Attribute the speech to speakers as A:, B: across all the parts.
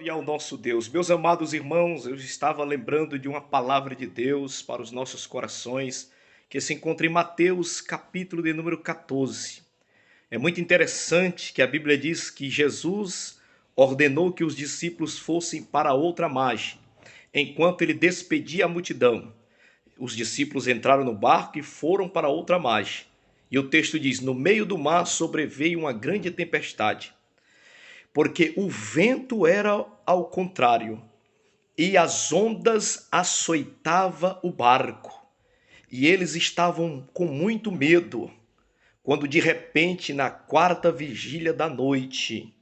A: Glória ao nosso Deus. Meus amados irmãos, eu estava lembrando de uma palavra de Deus para os nossos corações, que se encontra em Mateus, capítulo de número 14. É muito interessante que a Bíblia diz que Jesus ordenou que os discípulos fossem para outra margem, enquanto ele despedia a multidão. Os discípulos entraram no barco e foram para outra margem. E o texto diz: no meio do mar sobreveio uma grande tempestade, porque o vento era ao contrário, e as ondas açoitavam o barco, e eles estavam com muito medo, quando de repente, na quarta vigília da noite,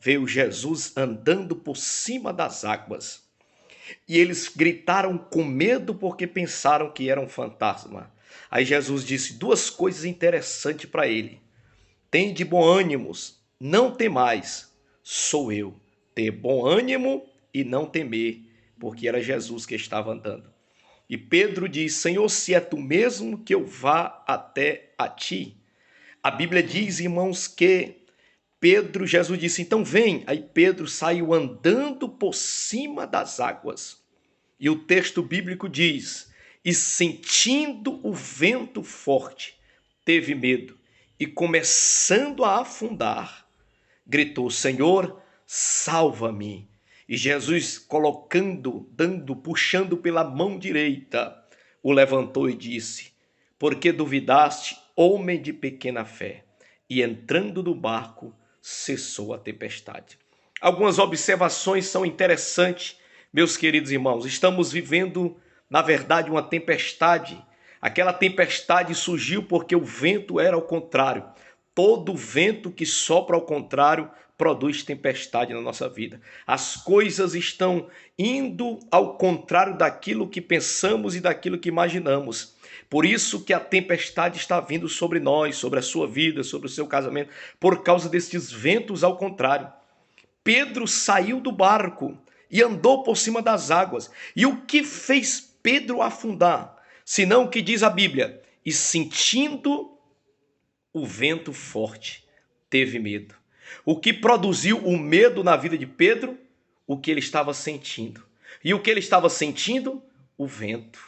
A: veio Jesus andando por cima das águas. E eles gritaram com medo porque pensaram que era um fantasma. Aí Jesus disse duas coisas interessantes para ele: tende bom ânimo, não temais, sou eu. Ter bom ânimo e não temer, porque era Jesus que estava andando. E Pedro diz: Senhor, se é tu mesmo, que eu vá até a ti. A Bíblia diz, irmãos, que Jesus disse: então vem. Aí Pedro saiu andando por cima das águas. E o texto bíblico diz: e sentindo o vento forte, teve medo, e começando a afundar, gritou: Senhor, salva-me. E Jesus, puxando pela mão direita, o levantou e disse: por que duvidaste, homem de pequena fé? E entrando no barco, cessou a tempestade. Algumas observações são interessantes, meus queridos irmãos. Estamos vivendo, na verdade, uma tempestade. Aquela tempestade surgiu porque o vento era ao contrário. Todo vento que sopra ao contrário produz tempestade na nossa vida. As coisas estão indo ao contrário daquilo que pensamos e daquilo que imaginamos. Por isso que a tempestade está vindo sobre nós, sobre a sua vida, sobre o seu casamento, por causa destes ventos ao contrário. Pedro saiu do barco e andou por cima das águas. E o que fez Pedro afundar? Senão o que diz a Bíblia: e sentindo o vento forte, teve medo. O que produziu o medo na vida de Pedro? O que ele estava sentindo. E o que ele estava sentindo? O vento.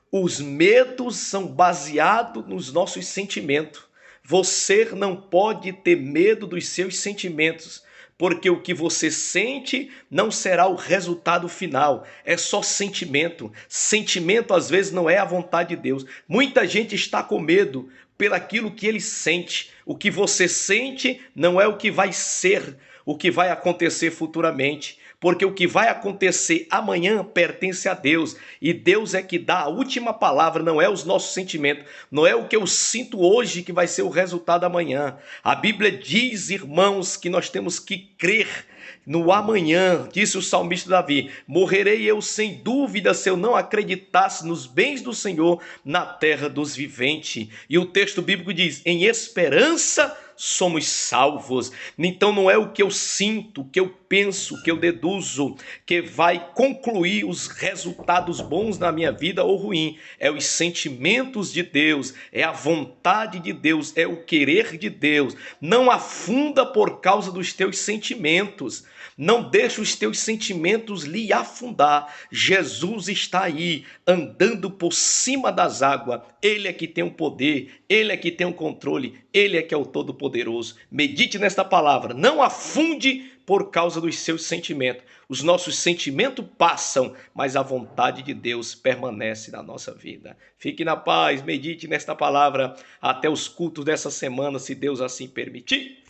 A: Os medos são baseados nos nossos sentimentos. Você não pode ter medo dos seus sentimentos, porque o que você sente não será o resultado final, é só sentimento. Sentimento às vezes não é a vontade de Deus. Muita gente está com medo pelaquilo que ele sente. O que você sente não é o que vai ser, o que vai acontecer futuramente. Porque o que vai acontecer amanhã pertence a Deus. E Deus é que dá a última palavra, não é os nossos sentimentos. Não é o que eu sinto hoje que vai ser o resultado amanhã. A Bíblia diz, irmãos, que nós temos que crer no amanhã. Disse o salmista Davi: morrerei eu sem dúvida se eu não acreditasse nos bens do Senhor na terra dos viventes. E o texto bíblico diz: em esperança somos salvos. Então não é o que eu sinto, o que eu penso, o que eu deduzo que vai concluir os resultados bons na minha vida ou ruim. É os sentimentos de Deus, é a vontade de Deus, é o querer de Deus. Não afunda por causa dos teus sentimentos. Não deixe os teus sentimentos lhe afundar. Jesus está aí, andando por cima das águas. Ele é que tem o poder, Ele é que tem o controle, Ele é que é o Todo-Poderoso. Medite nesta palavra. Não afunde por causa dos seus sentimentos. Os nossos sentimentos passam, mas a vontade de Deus permanece na nossa vida. Fique na paz, medite nesta palavra até os cultos dessa semana, se Deus assim permitir.